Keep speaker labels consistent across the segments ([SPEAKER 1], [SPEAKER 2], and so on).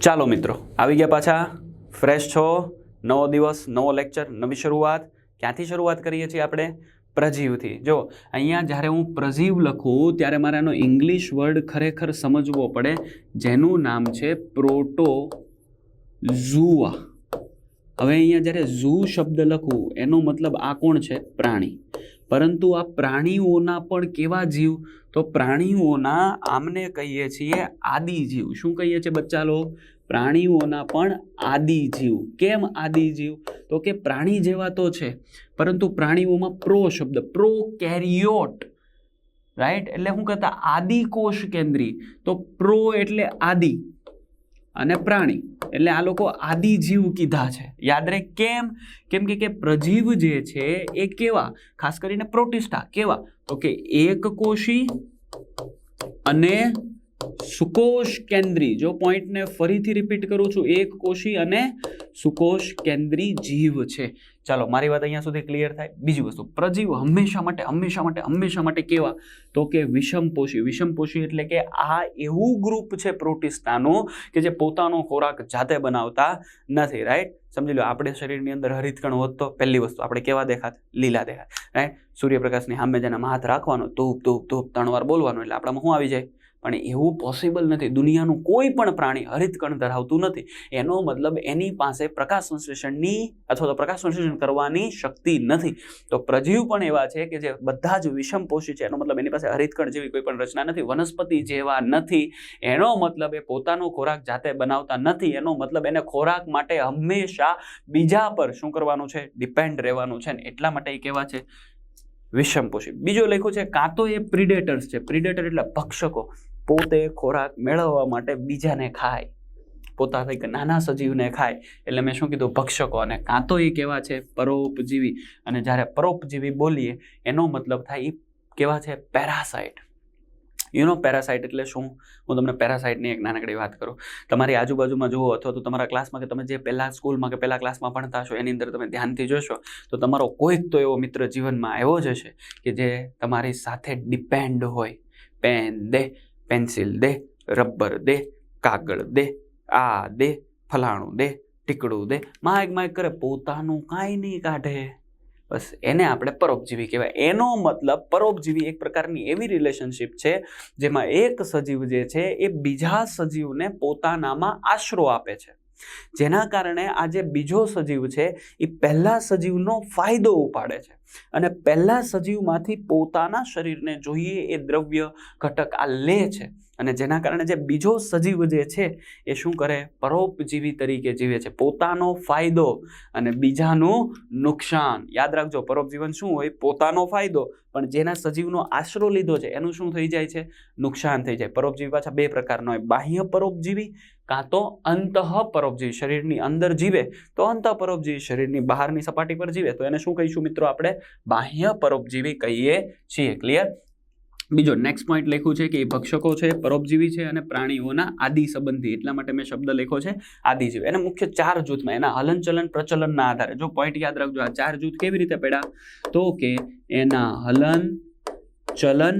[SPEAKER 1] ચાલો મિત્રો, આવી ગયા પાછા. ફ્રેશ છો, નવો દિવસ, નવો લેક્ચર, નવી શરૂઆત. ક્યાંથી શરૂઆત કરીએ છીએ આપણે? પ્રજીવથી. જો અહીંયા જ્યારે હું પ્રજીવ લખું ત્યારે મારે એનો ઇંગ્લિશ વર્ડ ખરેખર સમજવો પડે, જેનું નામ છે પ્રોટોઝુઆ. હવે અહીંયા જ્યારે ઝૂ શબ્દ લખું એનો મતલબ આ કોણ છે? પ્રાણી. પરંતુ આ પ્રાણીઓના પણ કેવા જીવ? તો પ્રાણીઓના આમને કહીએ છીએ આદિજીવ. શું કહીએ છીએ બચ્ચા લો? પ્રાણીઓના પણ આદિજીવ. કેમ આદિજીવ? તો કે પ્રાણી જેવા તો છે, પરંતુ પ્રાણીઓમાં પ્રો શબ્દ, પ્રોકેરિયોટ, રાઈટ? એટલે શું કહેતા? આદિકોષ કેન્દ્રી. તો પ્રો એટલે આદિ અને પ્રાણી એટલે આ લોકો આદિજીવ કીધા છે. યાદ રહે. કેમ? કેમ કે પ્રજીવ જે છે એ કેવા? ખાસ કરીને પ્રોટિસ્ટા કેવા? તો કે એક કોષી અને સુકોષ કેન્દ્રી. જો પોઈન્ટને ફરીથી રિપીટ કરું છું, એક કોષી અને સુકોષ કેન્દ્રી જીવ છે. ચાલો, મારી વાત અહીંયા સુધી ક્લિયર થાય. બીજી વસ્તુ, પ્રજીવ હંમેશા માટે કેવા? તો કે વિષમપોષી. વિષમપોષી એટલે કે આ એવું ગ્રુપ છે પ્રોટિસ્ટાનું કે જે પોતાનો ખોરાક જાતે બનાવતા નથી, રાઈટ? સમજી લો, આપણે શરીરની અંદર હરિતકણ હોત તો પહેલી વસ્તુ આપણે કેવા દેખાત? લીલા દેખાત, રાઈટ? સૂર્યપ્રકાશની સામે જેને હાથ રાખવાનો, ધૂપ ધૂપ ધૂપ 3 વાર બોલવાનું એટલે આપણામાં શું આવી જાય? પણ એવું પોસિબલ નથી. દુનિયાનું કોઈ પણ પ્રાણી હરિતકણ ધરાવતું નથી. એનો મતલબ એની પાસે પ્રકાશ સંશ્લેષણની અથવા તો પ્રકાશ સંશ્લેષણ કરવાની શક્તિ નથી. તો પ્રજીવ પણ એવા છે કે જે બધા જ વિષમપોષી છે. એનો મતલબ એની પાસે હરિતકણ જેવી કોઈ પણ રચના નથી, વનસ્પતિ જેવા નથી. એનો મતલબ એ પોતાનો ખોરાક જાતે બનાવતા નથી. એનો મતલબ એને ખોરાક માટે હંમેશા બીજા પર શું કરવાનું છે? ડિપેન્ડ રહેવાનું છે. ને એટલા માટે એ કેવા છે? વિષમપોષી. બીજો લખ્યું છે કાં તો એ પ્રિડેટર્સ છે. પ્રિડેટર એટલે ભક્ષકો. પોતે ખોરાક મેળવવા માટે બીજાને ખાય, પોતાના નાના સજીવને ખાય, એટલે મેં શું કીધું? ભક્ષકો. અને કાં તો એ કેવા છે? પરોપજીવી. અને જ્યારે પરોપજીવી બોલીએ એનો મતલબ થાય એ કેવા છે? પેરાસાઇટ. પેરાસાઇટ એટલે શું? હું તમને પેરાસાઇટની એક નાનકડી વાત કરું. તમારી આજુબાજુમાં જુઓ અથવા તો તમારા ક્લાસમાં કે તમે જે પહેલા સ્કૂલમાં કે પહેલા ક્લાસમાં ભણતા હશો એની અંદર તમે ધ્યાનથી જોશો તો તમારો કોઈક તો એવો મિત્ર જીવનમાં આવ્યો જ હશે કે જે તમારી સાથે ડિપેન્ડ હોય. પેન દે, પેન્સિલ દે, રબર દે, કાગળ દે, આ દે, ફલાણું દે, ટીકડું દે, માગ કરે, પોતાનું કાંઈ નહીં કાઢે. બસ એને આપણે પરોપજીવી કહેવાય. એનો મતલબ પરોપજીવી એક પ્રકારની એવી રિલેશનશિપ છે જેમાં એક સજીવ જે છે એ બીજા સજીવને પોતાનામાં આશરો આપે છે, જેના કારણે આ જે બીજો સજીવ છે એ પહેલા સજીવનો ફાયદો ઉપાડે છે અને પહેલા સજીવમાંથી પોતાના શરીરને જોઈએ એ દ્રવ્ય ઘટક આ લે છે. અને જેના કારણે જે બીજો સજીવ જે છે એ શું કરે? પરોપજીવી તરીકે જીવે છે. પોતાનો ફાયદો અને બીજાનું નુકસાન. યાદ રાખજો, પરોપજીવન શું હોય? પોતાનો ફાયદો, પણ જેના સજીવનો આશરો લીધો છે એનું શું થઈ જાય છે? નુકસાન થઈ જાય. પરોપજીવી પાછા 2 પ્રકારનો હોય, બાહ્ય પરોપજીવી કાં તો અંતઃ પરોપજીવી. શરીરની અંદર જીવે તો અંતઃ પરોપજીવી, શરીરની બહારની સપાટી પર જીવે તો એને શું કહીશું મિત્રો? આપણે બાહ્ય પરોપજીવી કહીએ છીએ. ક્લિયર? બીજો નેક્સ્ટ પોઈન્ટ લખ્યું છે કે એ ભક્ષકો છે, પરોપજીવી છે અને પ્રાણીઓના આદિ સંબંધી. એટલા માટે મેં શબ્દ લખ્યો છે આદિજીવ. એને મુખ્ય 4 જૂથમાં એના હલનચલન પ્રચલનના આધારે, જો પોઈન્ટ યાદ રાખજો, આ 4 જૂથ કેવી રીતે પડ્યા? તો કે એના હલન, ચલન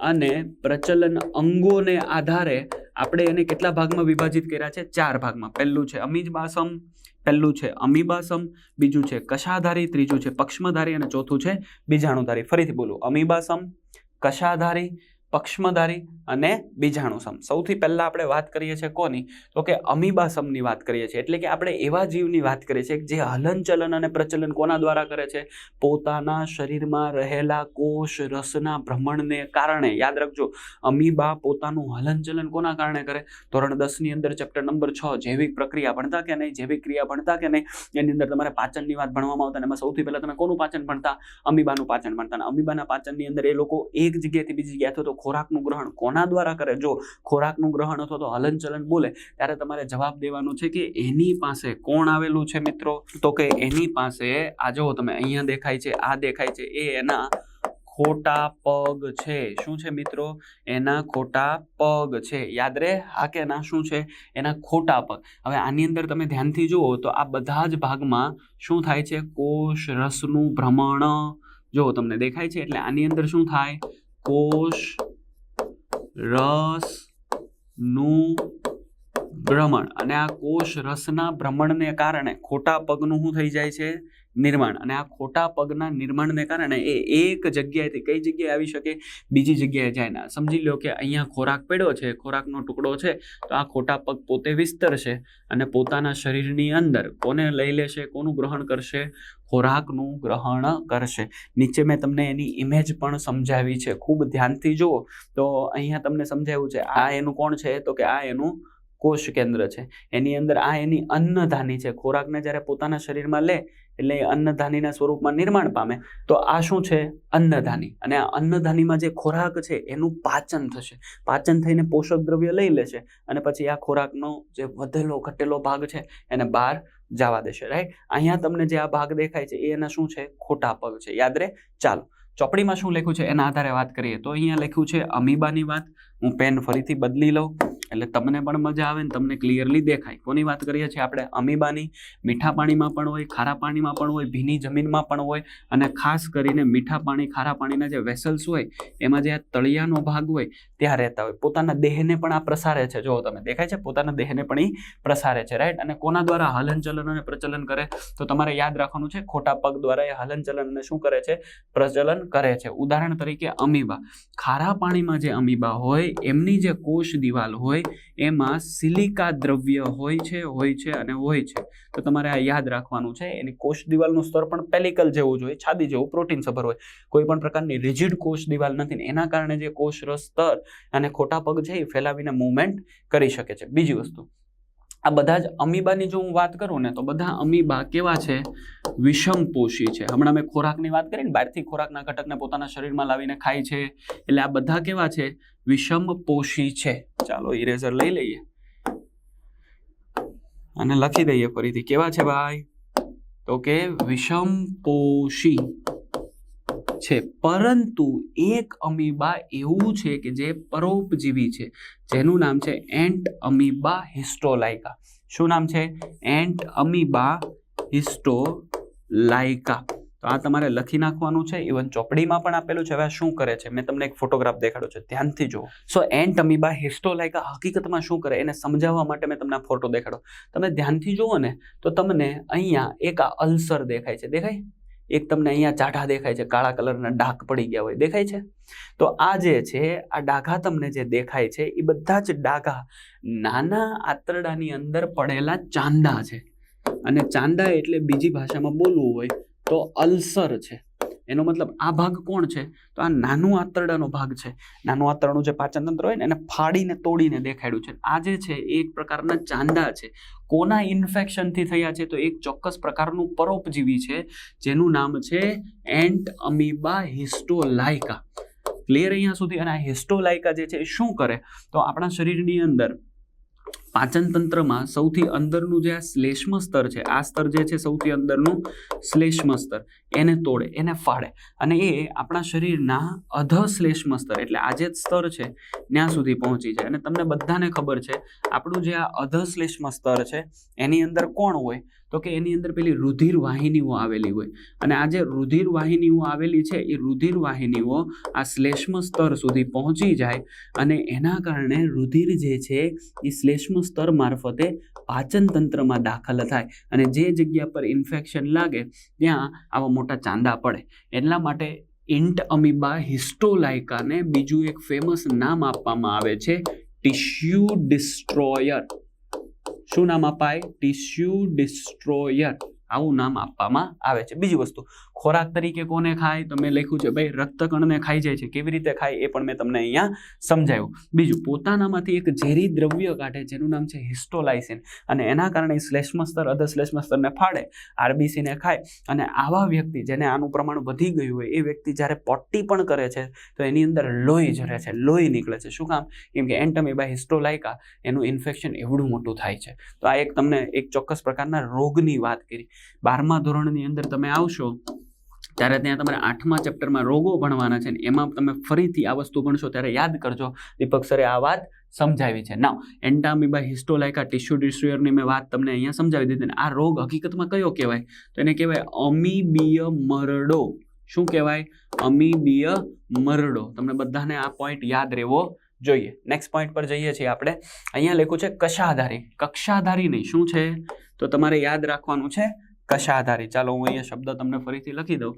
[SPEAKER 1] અને પ્રચલન અંગોને આધારે આપણે એને કેટલા ભાગમાં વિભાજિત કર્યા છે? 4 ભાગમાં. પહેલું છે અમીબાસમ, પહેલું છે અમીબાસમ, બીજું છે કશાધારી, ત્રીજું છે પક્ષમધારી અને ચોથું છે બીજાણુધારી. ફરીથી બોલું, અમીબાસમ, કશાધારી, પક્ષમધારી અને બીજાણુસમ. સૌથી પહેલા આપણે વાત કરીએ છીએ કોની? તો કે અમીબાસમની વાત કરીએ છીએ. એટલે કે આપણે એવા જીવની વાત કરીએ છીએ જે હલનચલન અને પ્રચલન કોના દ્વારા કરે છે? પોતાના શરીરમાં રહેલા કોષ રસના ભ્રમણને કારણે. યાદ રાખજો, અમીબા પોતાનું હલનચલન કોના કારણે કરે? ધોરણ 10 ની અંદર ચેપ્ટર નંબર 6 જૈવિક પ્રક્રિયા ભણતા કે નહીં? જૈવિક ક્રિયા ભણતા કે નહીં? એની અંદર તમારે પાચનની વાત ભણવામાં આવતા. એમાં સૌથી પહેલા તમે કોનું પાચન ભણતા? અમીબાનું પાચન ભણતા. અમીબાના પાચનની અંદર એ લોકો એક જગ્યાએથી બીજી જગ્યાએ અથવા તો ખોરાકનું ગ્રહણ કોના દ્વારા કરે? જો ખોરાકનું ગ્રહણ અથવા તો હલનચલન બોલે ત્યારે તમારે જવાબ દેવાનો છે કે એની પાસે કોણ આવેલું છે મિત્રો? તો કે એની પાસે આ જો તમે અહીંયા દેખાય છે, આ દેખાય છે, એ એના ખોટા પગ છે. શું છે મિત્રો? એના ખોટા પગ છે. યાદ રહે? હા કે ના? શું છે? એના ખોટા પગ. હવે આની અંદર તમે ધ્યાનથી જુઓ તો આ બધા જ ભાગમાં શું થાય છે? કોષ રસનું ભ્રમણ જો તમને દેખાય છે. એટલે આની અંદર શું થાય? કોષ રસનું ભ્રમણ, અને આ કોષ રસના ભ્રમણને કારણે ખોટા પગનું શું થઈ જાય છે? નિર્માણ. અને આ ખોટા પગના નિર્માણને કારણે એ એક જગ્યાએથી કઈ જગ્યાએ આવી શકે? બીજી જગ્યાએ જાય ના. સમજી લો કે અહીંયા ખોરાક પડ્યો છે, ખોરાકનો ટુકડો છે, તો આ ખોટા પગ પોતે વિસ્તરશે અને પોતાના શરીરની અંદર કોને લઈ લેશે? કોનું ગ્રહણ કરશે? ખોરાકનું ગ્રહણ કરશે. નીચે મેં તમને એની ઇમેજ પણ સમજાવી છે, ખૂબ ધ્યાનથી જુઓ તો અહીંયા તમને સમજાવ્યું છે. આ એનું કોણ છે? તો કે આ એનું કોષ કેન્દ્ર છે. એની અંદર આ એની અન્નધાની છે. ખોરાકને જ્યારે પોતાના શરીરમાં લે એટલે એ અન્નધાનીના સ્વરૂપમાં નિર્માણ પામે. તો આ શું છે? અન્નધાની. અને આ અન્નધાનીમાં જે ખોરાક છે એનું પાચન થશે. પાચન થઈને પોષક દ્રવ્ય લઈ લેશે અને પછી આ ખોરાકનો જે વધેલો ઘટેલો ભાગ છે એને બહાર જવા દેશે. રાઈટ? અહીંયા તમને જે આ ભાગ દેખાય છે એ એના શું છે? ખોટા પગ છે. યાદ રહે? ચાલો ચોપડીમાં શું લખ્યું છે એના આધારે વાત કરીએ તો અહીંયા લખ્યું છે અમીબાની વાત. હું પેન ફરીથી બદલી લઉં એટલે તમને પણ મજા આવે ને તમને ક્લિયરલી દેખાય. કોની વાત કરીએ છીએ આપણે? અમીબાની. મીઠા પાણીમાં પણ હોય, ખારા પાણીમાં પણ હોય, ભીની જમીનમાં પણ હોય, અને ખાસ કરીને મીઠા પાણી ખારા પાણીના જે વેસલ્સ હોય એમાં જે આ તળિયાનો ભાગ હોય ત્યાં રહેતા હોય. પોતાના દેહને પણ આ પ્રસારે છે. જો તમે દેખાય છે પોતાના દેહને પણ એ પ્રસારે છે. રાઈટ? અને કોના દ્વારા? હલનચલન અને પ્રચલન કરે. તો તમારે યાદ રાખવાનું છે ખોટા પગ દ્વારા એ હલનચલન અને શું કરે છે? પ્રચલન કરે છે. ઉદાહરણ તરીકે અમીબા. ખારા પાણીમાં જે અમીબા હોય એમની જે કોષ દિવાલ હોય એમાં સિલિકા દ્રવ્ય હોય છે અને હોય છે. તો તમારે આ યાદ રાખવાનું છે. એની કોષ દિવાલનું સ્તર પણ પેલિકલ જેવું જોઈએ, છાદી જેવું, પ્રોટીન સભર હોય. કોઈ પણ પ્રકારની રિજિડ કોષ દિવાલ નથી. એના કારણે જે કોષ રસ સ્તર અને ખોટા પગ છે એ ફેલાવીને મૂવમેન્ટ કરી શકે છે. બીજી વસ્તુ, આ બધા જ અમીબાની જો હું વાત કરું ને તો બધા અમીબા કેવા છે? વિષમપોષી છે. હમણાં મેં ખોરાકની વાત કરી ને, બહારથી ખોરાકના ઘટકને પોતાના શરીરમાં લાવીને ખાય છે, એટલે આ બધા કેવા છે? વિષમપોષી છે. ચાલો ઇરેઝર લઈ લઈએ અને લખી દઈએ ફરીથી. કેવા છે ભાઈ? તો કે વિષમપોષી છે. પરંતુ એક અમીબા એવું છે કે જે પરોપજીવી છે, જેનું નામ છે એન્ટ અમીબા હિસ્ટોલાઇકા. શું નામ છે? Entamoeba histolytica. તો આ તમારે લખી નાખવાનું છે. ઇવન ચોપડીમાં પણ આપેલું છે. હવે શું કરે છે મેં તમને એક ફોટોગ્રાફ દેખાડ્યો છે, ધ્યાનથી જુઓ. સો એન્ટ અમીબા હિસ્ટોલાઇકા હકીકતમાં શું કરે એને સમજાવવા માટે મેં તમને આ ફોટો દેખાડો. તમે ધ્યાનથી જુઓ ને તો તમને અહીંયા એક આ અલ્સર દેખાય છે. દેખાય? એક તમને અહીંયા ચાઢા દેખાય છે, કાળા કલરના ડાઘ પડી ગયા હોય. દેખાય છે? તો આ જે છે આ ડાઘા તમને જે દેખાય છે એ બધા જ ડાઘા નાના આંતરડાની અંદર પડેલા ચાંદા છે. અને ચાંદા એટલે બીજી ભાષામાં બોલવું હોય તો અલ્સર છે. એનો મતલબ આ ભાગ કોણ છે? તો આ નાનું આંતરડાનો ભાગ છે. નાનું આંતરડાનું જે પાચન તંત્ર હોય ને એને ફાડીને તોડીને દેખાડ્યું છે. આ જે છે એ એક પ્રકારના ચાંદા છે. કોના ઇન્ફેક્શનથી થયા છે? તો એક ચોક્કસ પ્રકારનું પરોપજીવી છે જેનું નામ છે એન્ટ અમીબા હિસ્ટોલાઇકા. ક્લિયર અહીંયા સુધી? અને આ હિસ્ટોલાઇકા જે છે એ શું કરે? તો આપણા શરીરની અંદર પાચન તંત્રમાં સૌથી અંદરનું જે આ શ્લેષ્મ સ્તર છે, આ સ્તર જે છે સૌથી અંદરનું શ્લેષ્મ સ્તર, એને તોડે, એને ફાડે અને એ આપણા શરીરના અધશ્લેષ્મ સ્તર એટલે આ જે સ્તર છે ત્યાં સુધી પહોંચી જાય. અને તમને બધાને ખબર છે આપણું જે આ અધશ્લેષ્મ સ્તર છે એની અંદર કોણ હોય? તો કે એની અંદર પેલી રુધિર વાહિનીઓ આવેલી હોય. અને આ જે રુધિર વાહિનીઓ આવેલી છે એ રુધિર વાહિનીઓ આ શ્લેષ્મ સ્તર સુધી પહોંચી જાય અને એના કારણે રુધિર જે છે એ શ્લેષ્મ સ્તર મારફતે પાચન તંત્રમાં દાખલ થાય અને જે જગ્યા પર ઇન્ફેક્શન લાગે ત્યાં આવા મોટા ચાંદા પડે. એટલા માટે એન્ટ અમીબા હિસ્ટોલાઇકાને બીજું એક ફેમસ નામ આપવામાં આવે છે ટિશ્યુ ડિસ્ટ્રોયર. શું નામ અપાય? Tissue destroyer. આવું નામ આપવામાં આવે છે. બીજી વસ્તુ, ખોરાક તરીકે કોને ખાય? તો મેં લખ્યું છે ભાઈ રક્તકણને ખાઈ જાય છે. કેવી રીતે ખાય એ પણ મેં તમને અહીંયા સમજાવ્યું. બીજું, પોતાનામાંથી એક ઝેરી દ્રવ્ય કાઢે જેનું નામ છે હિસ્ટોલાઇસિન અને એના કારણે શ્લેષ્મ સ્તર અધશ્લેષ્મ સ્તરને ફાડે, આરબીસીને ખાય. અને આવા વ્યક્તિ જેને આનું પ્રમાણ વધી ગયું હોય એ વ્યક્તિ જ્યારે પોટી પણ કરે છે તો એની અંદર લોહી ઝરે છે, લોહી નીકળે છે. શું કામ? કેમ કે એન્ટ અમીબા હિસ્ટોલાઇકા એનું ઇન્ફેક્શન એવડું મોટું થાય છે. તો આ એક તમને એક ચોક્કસ પ્રકારના રોગની વાત કરી. 12મા ધોરણની અંદર તમે આવશો ત્યારે ત્યાં તમારે 8મા ચેપ્ટરમાં રોગો ભણવાના છે ને એમાં તમે ફરીથી આ વસ્તુ ભણશો ત્યારે યાદ કરજો દીપક સરે આ વાત સમજાવી છે. નાવ એન્ટ અમીબા હિસ્ટોલાઇકા ટિશ્યુ ડિસ્ટ્રોયરની મેં વાત તમને અહીંયા સમજાવી દીધી. આ રોગ હકીકતમાં કયો કહેવાય? તો એને કહેવાય અમીબીય મરડો. શું કહેવાય? અમીબીય મરડો. તમને બધાને આ પોઈન્ટ યાદ રહેવો જોઈએ નેક્સ્ટ પોઈન્ટ પર જઈએ છીએ આપણે. અહીંયા લખ્યું છે કશાધારી. કક્ષાધારી નહીં, શું છે તો તમારે યાદ રાખવાનું છે કશાધારી. ચાલો હું અહીંયા શબ્દ તમને ફરીથી લખી દઉં.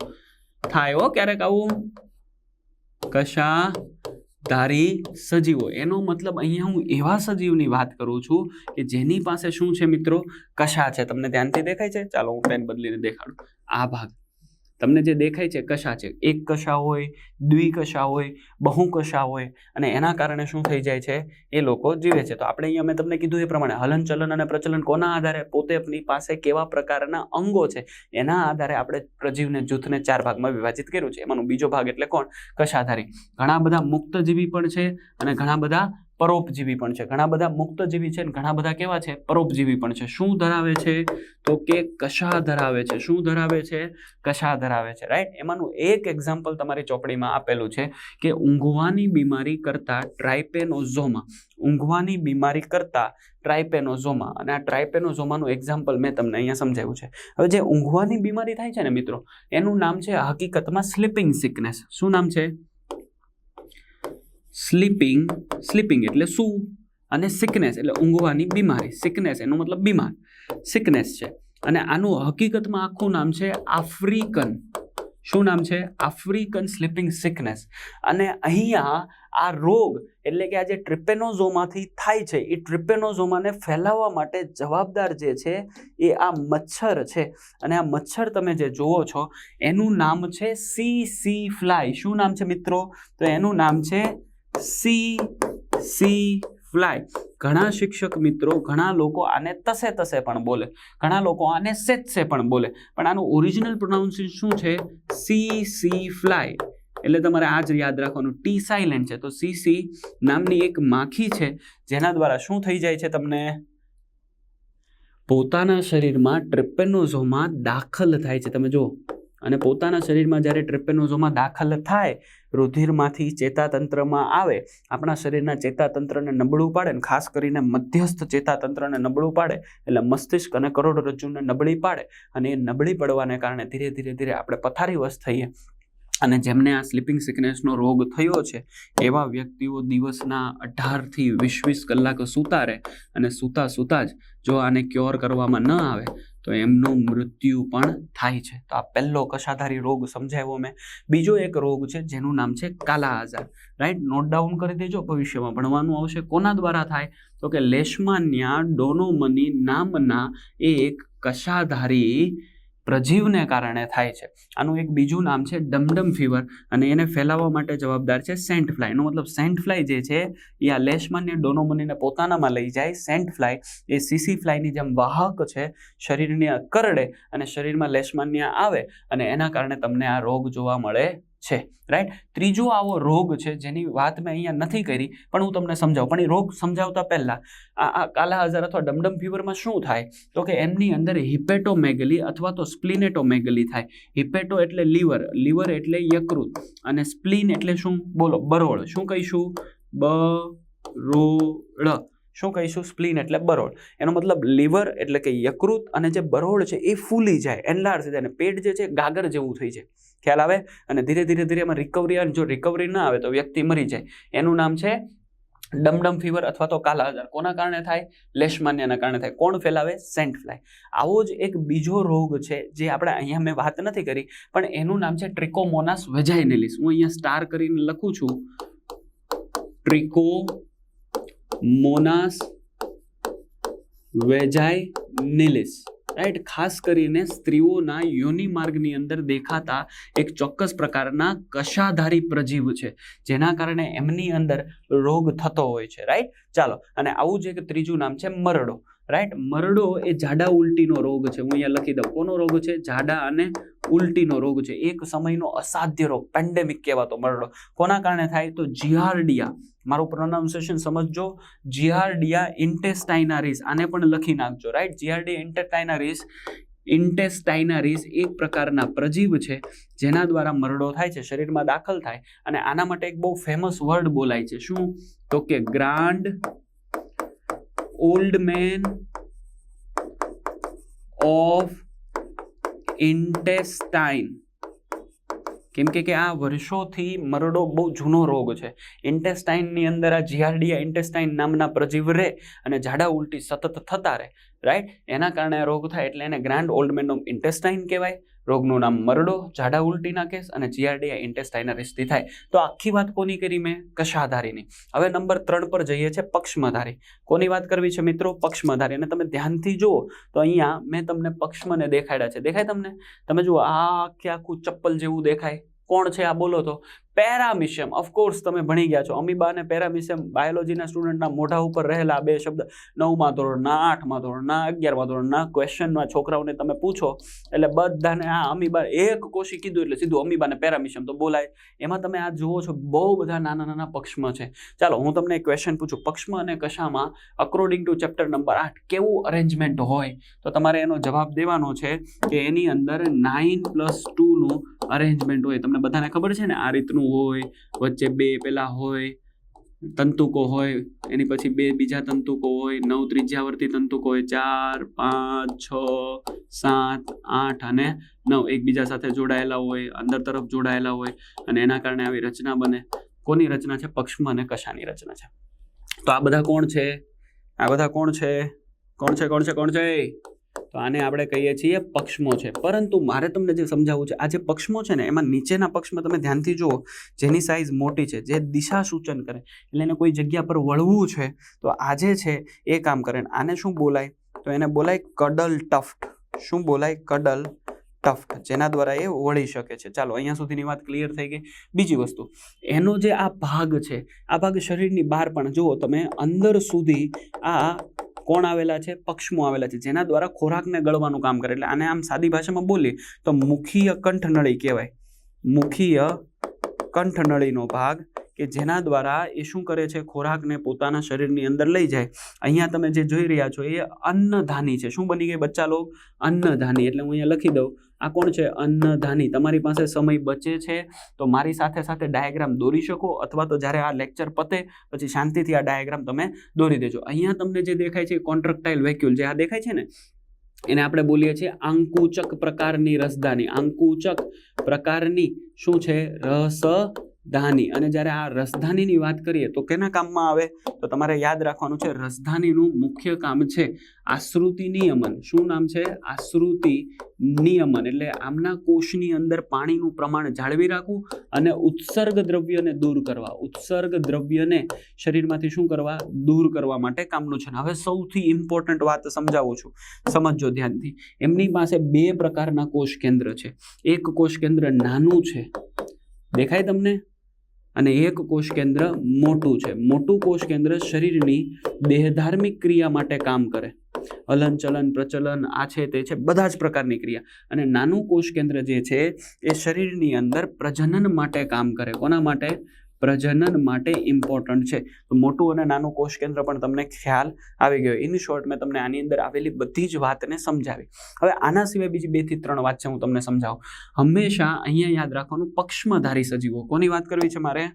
[SPEAKER 1] થાય હો ક્યારેક આવું. કશાધારી સજીવો, એનો મતલબ અહીંયા હું એવા સજીવની વાત કરું છું કે જેની પાસે શું છે મિત્રો, કશા છે. તમને ધ્યાનથી દેખાય છે? ચાલો હું પેન બદલીને દેખાડું. આ ભાગ તમને જે દેખાય છે કશા છે. એક કશા હોય, દ્વિકશા હોય, બહુકશા હોય, અને એના કારણે શું થઈ જાય છે, એ લોકો જીવે છે. તો આપણે અહીંયા મેં તમને કીધું એ પ્રમાણે હલન ચલન અને પ્રચલન કોના આધારે, પોતેની પાસે કેવા પ્રકારના અંગો છે એના આધારે આપણે પ્રજીવને જૂથને 4 ભાગમાં વિભાજિત કર્યું છે. એમાંનો બીજો ભાગ એટલે કોણ, કશાધારી. ઘણા બધા મુક્તજીવી પણ છે અને ઘણા બધા પરોપજીવી પણ છે. ઘણા બધા મુક્તજીવી છે અને ઘણા બધા કેવા છે, પરોપજીવી પણ છે. શું ધરાવે છે તો કે કશા ધરાવે છે. શું ધરાવે છે, કશા ધરાવે છે. રાઈટ. એમાંનું એક એક્ઝામ્પલ તમારી ચોપડીમાં આપેલું છે કે ઊંઘવાની બીમારી કરતા ટ્રાઇપેનોઝોમા. ઊંઘવાની બીમારી કરતા ટ્રાઇપેનોઝોમા. અને આ ટ્રાઇપેનોઝોમાનું એક્ઝામ્પલ મેં તમને અહીંયા સમજાવ્યું છે. હવે જે ઊંઘવાની બીમારી થાય છે ને મિત્રો, એનું નામ છે હકીકતમાં સ્લીપિંગ સિકનેસ. શું નામ છે, સ્લીપિંગ. સ્લીપિંગ એટલે શું, અને સિકનેસ એટલે ઊંઘવાની બીમારી. સિકનેસ એનો મતલબ બીમાર, સિકનેસ છે. અને આનું હકીકતમાં આખું નામ છે આફ્રિકન. શું નામ છે, આફ્રિકન સ્લીપિંગ સિકનેસ. અને અહીંયા આ રોગ એટલે કે આ જે ટ્રિપેનોઝોમાથી થાય છે, એ ટ્રિપેનોઝોમાને ફેલાવવા માટે જવાબદાર જે છે એ આ મચ્છર છે. અને આ મચ્છર તમે જે જુઓ છો એનું નામ છે સી ફ્લાય. શું નામ છે મિત્રો, તો એનું નામ છે સી ફ્લાય. ઘણા શિક્ષક મિત્રો, ઘણા લોકો આને તસે પણ બોલે, ઘણા લોકો આને સેત્સે પણ બોલે, પણ આનું ઓરિજિનલ પ્રોનાઉન્સિએશન શું છે, સી ફ્લાય. એટલે તમારે આ જ યાદ રાખવાનું, ટી સાયલેન્ટ છે. તો સી નામની એક માખી છે જેના દ્વારા શું થઈ જાય છે, તમને પોતાના શરીરમાં ટ્રિપેનોઝોમા દાખલ થાય છે. તમે જુઓ, અને પોતાના શરીરમાં જ્યારે ટ્રિપેનોઝોમા દાખલ થાય, રુધિરમાંથી ચેતાતંત્રમાં આવે, આપણા શરીરના ચેતાતંત્રને નબળું પાડે, ને ખાસ કરીને મધ્યસ્થ ચેતાતંત્રને નબળું પાડે, એટલે મસ્તિષ્ક અને કરોડરજ્જુને નબળી પાડે. અને એ નબળી પડવાને કારણે ધીરે ધીરે આપણે પથારીવશ થઈએ. અને જેમને આ સ્લીપિંગ સિકનેસનો રોગ થયો છે એવા વ્યક્તિઓ દિવસના 18 થી 20 કલાક સૂતા રહે, અને સૂતા જ જો આને ક્યોર કરવામાં ન આવે તો એમનું મૃત્યુ પણ થાય છે. તો આ પહેલો કશાધારી રોગ સમજાવ્યો મેં. બીજો એક રોગ છે જેનું નામ છે કાલા આઝાર. રાઈટ, નોટ ડાઉન કરી દેજો, ભવિષ્યમાં ભણવાનું આવશે. કોના દ્વારા થાય તો કે લેશમાનિયા ડોનોમની નામના એક કશાધારી પ્રજીવને કારણે થાય છે. આનું એક બીજું નામ છે ડમડમ ફીવર, અને એને ફેલાવવા માટે જવાબદાર છે સેન્ટ ફ્લાય. એનો મતલબ સેન્ટ ફ્લાય જે છે એ આ લેશમાન્ય ડોનોમનીને પોતાનામાં લઈ જાય. સેન્ટ ફ્લાય એ સીસી ફ્લાયની જેમ વાહક છે, શરીરની કરડે અને શરીરમાં લેશમાન્ય આવે, અને એના કારણે તમને આ રોગ જોવા મળે છે. રાઈટ. ત્રીજો આવો રોગ છે જેની વાત મેં અહીંયા નથી કરી, પણ હું તમને સમજાવું. પણ એ રોગ સમજાવતા પહેલા આ કાલા આઝાર અથવા ડમડમ ફીવરમાં શું થાય તો કે એમની અંદર હિપેટોમેગલી અથવા તો સ્પ્લિનેટોમેગલી થાય. હિપેટો એટલે લીવર, લીવર એટલે યકૃત, અને સ્પ્લીન એટલે શું, બોલો, બરોળ. શું કહીશું, બરોળ. શું કહીશું, સ્પ્લીન એટલે બરોળ. એનો મતલબ લીવર એટલે કે યકૃત, અને જે બરોળ છે એ ફૂલી જાય, એનલાર્જ થઈ જાય, અને પેટ જે છે ગાગર જેવું થઈ જાય. ખ્યાલ આવે? અને ધીરે ધીરે એમાં રિકવરી આવે. જો રિકવરી ના આવે તો વ્યક્તિ મરી જાય. એનું નામ છે ડમડમ ફીવર અથવા તો કાલા આઝાર. કોના કારણે થાય, લેશમાન્યના કારણે થાય. કોણ ફેલાવે, સેન્ટ ફ્લાય. આવો જ એક બીજો રોગ છે જે આપણે અહીંયા મેં વાત નથી કરી, પણ એનું નામ છે ટ્રિકોમોનાસ વેજાઇનેલિસ. હું અહીંયા સ્ટાર કરીને લખું છું, ટ્રિકોમોનાસ વેજાઇનેલિસ. રાઈટ. ખાસ કરીને સ્ત્રીઓના યોનિ માર્ગની અંદર દેખાતા એક ચોક્કસ પ્રકારના કશાધારી પ્રજીવ છે, જેના કારણે એમની અંદર રોગ થતો હોય છે. રાઈટ. ચાલો, અને આવું જ એક ત્રીજું નામ છે મરડો. રાઈટ. મરડો એ ઝાડા ઉલટીનો રોગ છે. હું અહીંયા લખી દઉં, કોનો રોગ છે, ઝાડા અને ઉલટીનો રોગ છે. એક સમયનો અસાધ્ય રોગ, પેન્ડેમિક કહેવાતો મરડો. કોના કારણે થાય તો જિયાર્ડિયા. મારું પ્રોનાઉન્સિએશન સમજજો, જિયાર્ડિયા ઇન્ટેસ્ટાઇનારિસ. આને પણ લખી નાખજો. રાઈટ. જિયાર્ડિયા ઇન્ટેસ્ટાઇનારિસ એક પ્રકારના પ્રજીવ છે જેના દ્વારા મરડો થાય છે, શરીરમાં દાખલ થાય. અને આના માટે એક બહુ ફેમસ વર્ડ બોલાય છે. શું તો કે grand old man of intestine. કેમ કે આ વર્ષોથી મરડો બહુ જૂનો રોગ છે. ઇન્ટેસ્ટાઇનની અંદર આ જીઆરડીયા ઇન્ટેસ્ટાઇન નામના પ્રજીવ રહે અને ઝાડા ઉલટી સતત થતા રહે, રાઈટ. એના કારણે રોગ થાય એટલે એને grand old man of intestine કહેવાય. રોગનું નામ મરડો, ઝાડા ઉલટીના કેસ અને જીઆરડીયા ઇન્ટેસ્ટાઇનરિસથી થાય. તો આખી વાત કોની કરી મેં? કશાધારીની. હવે નંબર 3 પર જઈએ છે, પક્ષમધારી. કોની વાત કરવી છે મિત્રો? પક્ષમધારી. અને તમે ધ્યાનથી જુઓ તો અહીંયા મેં તમને પક્ષમને દેખાડ્યા છે. દેખાય તમને? તમે જુઓ, આ આખું ચપ્પલ જેવું દેખાય. કોણ છે આ? બોલો તો. પેરામિશિયમ. ઓફકોર્સ તમે ભણી ગયા છો. અમીબા અને પેરામિશિયમ બાયોલોજીના સ્ટુડન્ટના મોઢા ઉપર રહેલા આ બે શબ્દ 9મા ધોરણના, 8મા ધોરણના, 11મા ધોરણના ક્વેશ્ચનમાં છોકરાઓને તમે પૂછો એટલે બધાને આ અમીબા એક કોશી કીધું એટલે સીધું અમીબા અને પેરામિશિયમ તો બોલાય. એમાં તમે આ જુઓ છો બહુ બધા નાના નાના પક્ષમ છે. ચાલો હું તમને એક ક્વેશ્ચન પૂછું. પક્ષમ અને કશામાં અકોર્ડિંગ ટુ ચેપ્ટર નંબર 8 કેવું અરેન્જમેન્ટ હોય? તો તમારે એનો જવાબ દેવાનો છે કે એની અંદર 9+2 નું અરેન્જમેન્ટ હોય. તમને બધાને ખબર છે ને આ રીતનું હોય, વચ્ચે 2 પેલા હોય, તંતુકો હોય, એની પછી 2 બીજા તંતુકો હોય, 9 ત્રિજ્યાવર્તી તંતુકો હોય, 4, 5, 6, 7, 8 અને 9 એકબીજા સાથે જોડાયેલા હોય, અંદર તરફ જોડાયેલા હોય અને એના કારણે આવી રચના બને. કોની રચના છે? પક્ષમ અને કશાની રચના છે. તો આ બધા કોણ છે? આ બધા કોણ છે? કોણ છે? કોણ છે? કોણ છે? તો આને આપણે કહીએ છીએ પક્ષમો છે. પરંતુ મારે તમને જે સમજાવવું છે, આ જે પક્ષમો છે ને એમાં નીચેના પક્ષમાં તમે ધ્યાનથી જુઓ, જેની સાઇઝ મોટી છે, જે દિશા સૂચન કરે, એટલે એને કોઈ જગ્યા પર વળવું છે તો આ જે છે એ કામ કરે. આને શું બોલાય? તો એને બોલાય કડલ ટફ્ટ. શું બોલાય? કડલ ટફ્ટ, જેના દ્વારા એ વળી શકે છે. ચાલો અહીંયા સુધીની વાત ક્લિયર થઈ ગઈ. બીજી વસ્તુ, એનો જે આ ભાગ છે, આ ભાગ શરીરની બહાર પણ જુઓ તમે, અંદર સુધી આ કોણ આવેલા છે? પક્ષમો આવેલા છે, જેના દ્વારા ખોરાકને ગળવાનું કામ કરે. એટલે આને આમ સાદી ભાષામાં બોલીએ તો મુખીય કંઠનળી કહેવાય. મુખીય કંઠનળીનો ભાગ કે જેના દ્વારા એ શું કરે છે? ખોરાકને પોતાના શરીરની અંદર લઈ જાય. અહીંયા તમે જે જોઈ રહ્યા છો એ અન્નધાની છે. શું બની ગઈ બચ્ચા લોગ? અન્નધાની. એટલે હું અહીંયા લખી દઉં, આ કોણ છે? અન્નધાની. તમારી પાસે સમય બચે છે તો મારી સાથે સાથે ડાયાગ્રામ દોરી શકો, અથવા તો જ્યારે આ લેક્ચર પતે પછી શાંતિથી આ ડાયાગ્રામ તમે દોરી દેજો. અહીંયા તમને જે દેખાય છે કોન્ટ્રાક્ટાઇલ વેક્યુલ, જે આ દેખાય છે ને એને આપણે બોલીએ છીએ આંકુચક પ્રકારની રસધાની. આંકુચક પ્રકારની શું છે? રસધાની. અને જ્યારે આ રસધાનીની વાત કરીએ તો કેના કામમાં આવે? તો તમારે યાદ રાખવાનું છે, રસધાનીનું મુખ્ય કામ છે આશ્રુતિ નિયમન. શું નામ છે? આશ્રુતિ નિયમન. એટલે આમના કોષની અંદર પાણીનું પ્રમાણ જાળવી રાખવું અને ઉત્સર્ગ દ્રવ્યને દૂર કરવા. ઉત્સર્ગ દ્રવ્યને શરીરમાંથી શું કરવા? દૂર કરવા માટે કામનું છે. હવે સૌથી ઇમ્પોર્ટન્ટ વાત સમજાવું છું, સમજજો ધ્યાનથી. એમની પાસે 2 પ્રકારના કોષ કેન્દ્ર છે. એક કોષ કેન્દ્ર નાનું છે, દેખાય તમને? અને એક કોષ કેન્દ્ર મોટું છે. મોટું કોષ કેન્દ્ર શરીરની દેહધાર્મિક ક્રિયા માટે કામ કરે. હલન ચલન, પ્રચલન, આ છે તે છે, બધા જ પ્રકારની ક્રિયા. અને નાનું કોષ કેન્દ્ર જે છે એ શરીરની અંદર પ્રજનન માટે કામ કરે. કોના માટે? પ્રજનન માટે ઇમ્પોર્ટન્ટ છે. તો મોટું અને નાનું કોષ કેન્દ્ર પણ તમને ખ્યાલ આવી ગયો. ઇન શોર્ટ મેં તમને આની અંદર આવેલી બધી જ વાતને સમજાવી. હવે આના સિવાય બીજી 2 થી 3 વાત છે, હું તમને સમજાવું. હંમેશા અહીંયા યાદ રાખવાનું, પક્ષમધારી સજીવો. કોની વાત કરવી છે મારે?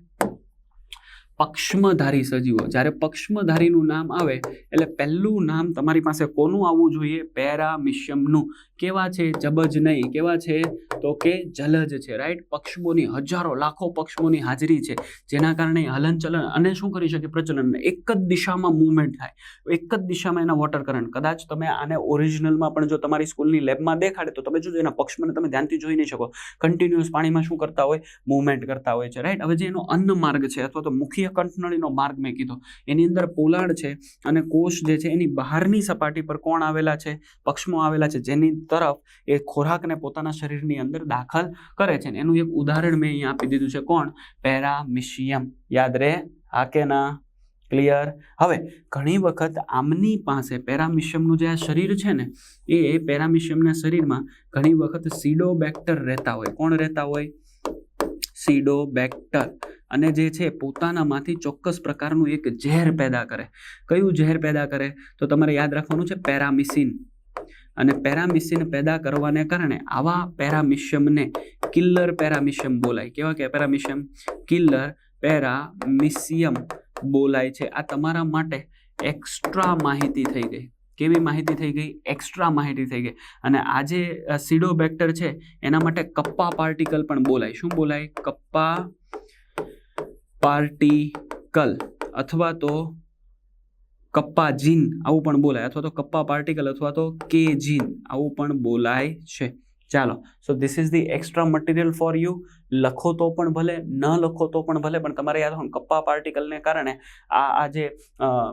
[SPEAKER 1] પક્ષમધારી સજીવો. જ્યારે પક્ષમધારીનું નામ આવે એટલે પહેલું નામ તમારી પાસે કોનું આવવું જોઈએ? પેરામિશિયમનું. કેવા છે? જબજ નહીં. કેવા છે? તો કે જલજ છે, રાઈટ. પક્ષમોની હજારો લાખો પક્ષમોની હાજરી છે, જેના કારણે હલનચલન અને શું કરી શકે? પ્રચલન. એક જ દિશામાં મૂવમેન્ટ થાય, એક જ દિશામાં એના વોટર કરંટ. કદાચ તમે આને ઓરિજિનલમાં પણ જો તમારી સ્કૂલની લેબમાં દેખાડે તો તમે જોજો એના પક્ષમને તમે ધ્યાનથી જોઈ નહીં શકો. કન્ટિન્યુઅસ પાણીમાં શું કરતા હોય? મૂવમેન્ટ કરતા હોય છે, રાઈટ. હવે જે એનો અન્ન માર્ગ છે અથવા તો મુખ્ય કંઠનળીનો માર્ગ મેં કીધો, એની અંદર પોલાણ છે અને કોષ જે છે એની બહારની સપાટી પર કોણ આવેલા છે? પક્ષમો આવેલા છે, જેની તરફ એ ખોરાકને પોતાના શરીરની અંદર દાખલ કરે છે. એનું એક ઉદાહરણ મેં અહીંયા આપી દીધું છે. કોણ? પેરામિશિયમ. યાદ રહે? હા કે ના? ક્લિયર? હવે ઘણી વખત આમની પાસે પેરામિશિયમનું જે આ શરીર છે ને, એ પેરામિશિયમના શરીરમાં ઘણી વખત સીડોબેક્ટર રહેતા હોય. કોણ રહેતા હોય? સીડોબેક્ટર. અને જે છે પોતાનામાંથી ચોક્કસ પ્રકારનું એક ઝેર પેદા કરે. કયું ઝેર પેદા કરે? તો તમારે યાદ રાખવાનું છે પેરામિસિન. અને પેરામિસિન પેદા કરવાને કારણે આવા પેરામિશિયમને કિલ્લર પેરામિશિયમ બોલાય. કેવા કે પેરામિશિયમ? કિલ્લર પેરામિશિયમ બોલાય છે. આ તમારા માટે એક્સ્ટ્રા માહિતી થઈ ગઈ. કેવી માહિતી થઈ ગઈ? એક્સ્ટ્રા માહિતી થઈ ગઈ. અને આ જે સિડોબેક્ટર છે એના માટે કપ્પા પાર્ટિકલ પણ બોલાય. શું બોલાય? કપ્પા પાર્ટિકલ અથવા તો કપ્પા જીન આવું પણ બોલાય, અથવા તો કપ્પા પાર્ટિકલ અથવા તો કે જીન આવું પણ બોલાય છે. ચાલો, so this is the extra material for you. લખો તો પણ ભલે, ન લખો તો પણ ભલે, પણ તમારે યાદ રાખો કપ્પા પાર્ટિકલને કારણે આ જે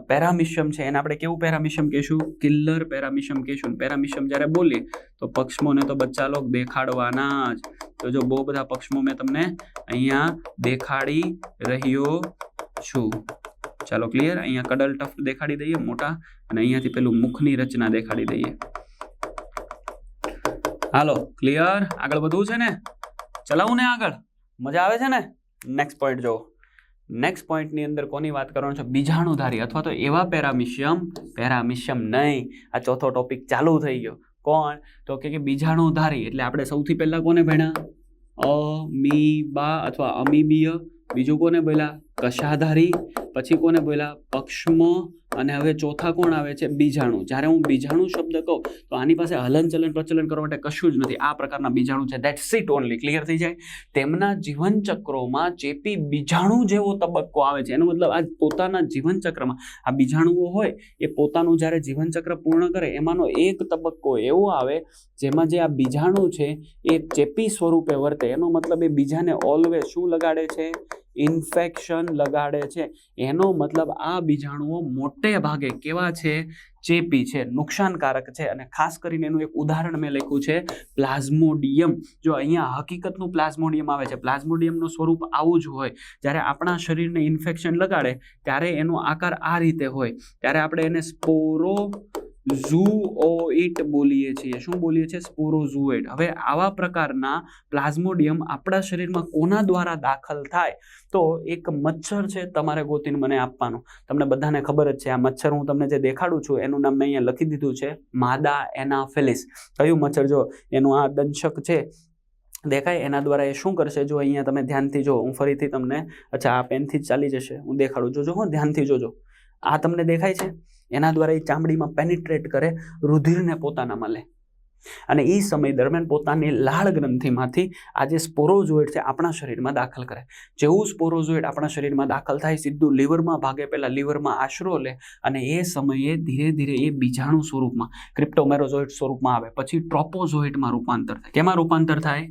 [SPEAKER 1] પેરામિશિયમ છે એને આપણે કેવું પેરામિશિયમ કહીશું? કિલર પેરામિશિયમ કહીશું. પેરામિશિયમ જ્યારે બોલીએ તો પક્ષમોને તો બચ્ચા લોગ દેખાડવાના જ. તો જો બહુ બધા પક્ષમો મેં તમને અહીંયા દેખાડી રહ્યો છું. ચાલો ક્લિયર. અહીંયા કડલ ટફ્ટ દેખાડી દઈએ મોટા, અને અહીંયાથી પેલું મુખની રચના દેખાડી દઈએ. હાલો ક્લિયર. આગળ વધવું છે ને? ચલાવું ને આગળ? મજા આવે છે ને? નેક્સ્ટ પોઈન્ટ જો. નેક્સ્ટ પોઈન્ટની અંદર કોની વાત કરવાનું છે? બીજાણુધારી અથવા તો એવા પેરામિશિયમ નહીં, આ ચોથો ટોપિક ચાલુ થઈ ગયો. કોણ? તો કે બીજાણુધારી એટલે આપણે સૌથી પહેલા કોને ભણ્યા? અમીબા અથવા અમીબીય. બીજું કોને બોલ્યા? કશાધારી. પછી કોને બોલ્યા? પક્ષમો. અને હવે ચોથા કોણ આવે છે? બીજાણુ. જ્યારે હું બીજાણુ શબ્દ કહું તો આની પાસે હલનચલન પ્રચલન કરવા માટે કશું જ નથી. આ પ્રકારના બીજાણુ છે. That's it only. ક્લિયર થઈ જાય? તેમના જીવનચક્રોમાં ચેપી બીજાણુ જેવો તબક્કો આવે છે. એનો મતલબ આ પોતાના જીવનચક્રમાં આ બીજાણુઓ હોય એ પોતાનું જ્યારે જીવનચક્ર પૂર્ણ કરે એમાંનો એક તબક્કો એવો આવે જેમાં જે આ બીજાણુ છે એ ચેપી સ્વરૂપે વર્તે. એનો મતલબ એ બીજાને ઓલવેઝ શું લગાડે છે? ઇન્ફેક્શન લગાડે છે. એનો મતલબ આ બીજાણુઓ મોટે ભાગે કેવા છે? ચેપી છે, નુકસાનકારક છે. અને ખાસ કરીને એનું એક ઉદાહરણ મેં લખ્યું છે પ્લાઝ્મોડિયમ. જો અહીંયા હકીકતનું પ્લાઝ્મોડિયમ આવે છે. પ્લાઝ્મોડિયમનું સ્વરૂપ આવું જ હોય. જ્યારે આપણા શરીરને ઇન્ફેક્શન લગાડે ત્યારે એનો આકાર આ રીતે હોય. ત્યારે આપણે એને સ્પોરોઝુઓઇટ બોલીએ છીએ. શું બોલીએ છીએ? સ્પોરોઝુઓઇટ. હવે આવા પ્રકારના પ્લાઝ્મોડિયમ આપણા શરીરમાં કોના દ્વારા દાખલ થાય? તો એક મચ્છર છે, તમારે ગોતીને મને આપવાનું. તમને બધાને ખબર જ છે આ મચ્છર હું તમને જે દેખાડું છું એનું નામ મેં અહીંયા લખી દીધું છે માદા એનાફિલિસ. કયું મચ્છર? જો એનું આ દંશક છે દેખાય, એના દ્વારા એ શું કરશે? જો અહીંયા તમે ધ્યાનથી જો, હું ફરીથી તમને, અચ્છા આ પેનથી જ ચાલી જશે, હું દેખાડું. જોજો હો, ધ્યાનથી જોજો. આ તમને દેખાય છે? એના દ્વારા એ ચામડીમાં પેનિટ્રેટ કરે, રુધિરને પોતાનામાં લે. અને એ સમય દરમિયાન પોતાની લાળ ગ્રંથિમાંથી આ જે સ્પોરોઝોઇડ છે આપણા શરીરમાં દાખલ કરે. જેવું સ્પોરોઝોઇડ આપણા શરીરમાં દાખલ થાય સીધું લીવરમાં ભાગે, પહેલા લીવરમાં આશરો લે અને એ સમયે ધીરે ધીરે એ બીજાણુ સ્વરૂપમાં ક્રિપ્ટોમેરોઝોઇડ સ્વરૂપમાં આવે. પછી ટ્રોપોઝોઇડમાં રૂપાંતર થાય. કેમાં રૂપાંતર થાય?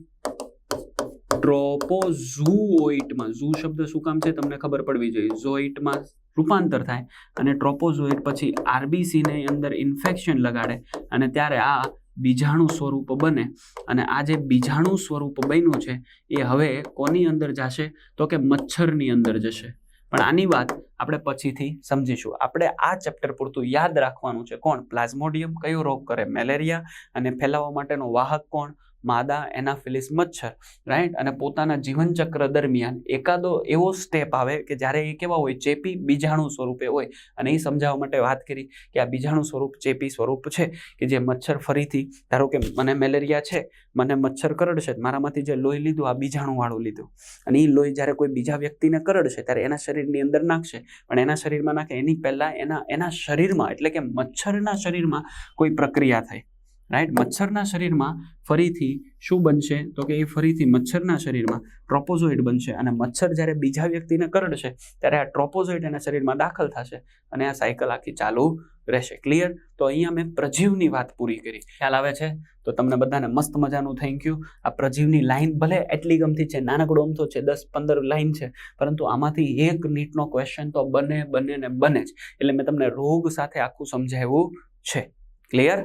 [SPEAKER 1] ટ્રોપોઝુઓઇટમાં. ઝૂ શબ્દ શું કામ છે તમને ખબર પડવી જોઈએ. ઝોઇટમાં રૂપાંતર થાય અને ટ્રોપોઝોઇડ પછી આરબીસીને અંદર ઇન્ફેક્શન લગાડે અને ત્યારે આ બીજાણુ સ્વરૂપ બને. અને આ જે બીજાણુ સ્વરૂપ બન્યું છે એ હવે કોની અંદર જશે? તો કે મચ્છરની અંદર જશે. પણ આની વાત આપણે પછીથી સમજીશું. આપણે આ ચેપ્ટર પૂરતું યાદ રાખવાનું છે કોણ? પ્લાઝ્મોડિયમ કયો રોગ કરે? મેલેરિયા. અને ફેલાવવા માટેનો વાહક કોણ? માદા એનાફિલિસ મચ્છર. રાઈટ. અને પોતાના જીવનચક્ર દરમિયાન એકાદો એવો સ્ટેપ આવે કે જ્યારે એ કેવા હોય? ચેપી બીજાણુ સ્વરૂપે હોય. અને એ સમજાવવા માટે વાત કરી કે આ બીજાણુ સ્વરૂપ ચેપી સ્વરૂપ છે કે જે મચ્છર ફરીથી, ધારો કે મને મેલેરિયા છે, મને મચ્છર કરડશે, મારામાંથી જે લોહી લીધું આ બીજાણુ વાળું લીધું, અને એ લોહી જ્યારે કોઈ બીજા વ્યક્તિને કરડશે ત્યારે એના શરીરની અંદર નાખશે. પણ એના શરીરમાં નાખે એની પહેલા એના શરીરમાં એટલે કે મચ્છરના શરીરમાં કોઈ પ્રક્રિયા થઈ. રાઈટ. મચ્છરના શરીરમાં ફરીથી શું બનશે? તો કે એ ફરીથી મચ્છરના શરીરમાં ટ્રોપોઝોઇડ બનશે અને મચ્છર જ્યારે બીજા વ્યક્તિને કરડશે ત્યારે આ ટ્રોપોઝોઇડ એના શરીરમાં દાખલ થશે અને આ સાયકલ આખી ચાલુ રહેશે. ક્લિયર? તો અહીંયા મેં પ્રજીવની વાત પૂરી કરી. ખ્યાલ આવે છે? તો તમને બધાને મસ્ત મજાનું થેન્ક યુ. આ પ્રજીવની લાઈન ભલે એટલી ગમતી છે, નાનકડો અમથો છે, 10-15 લાઈન છે, પરંતુ આમાંથી એક નીટનો ક્વેશ્ચન તો બને જ. એટલે મેં તમને રોગ સાથે આખું સમજાવ્યું છે. ક્લિયર?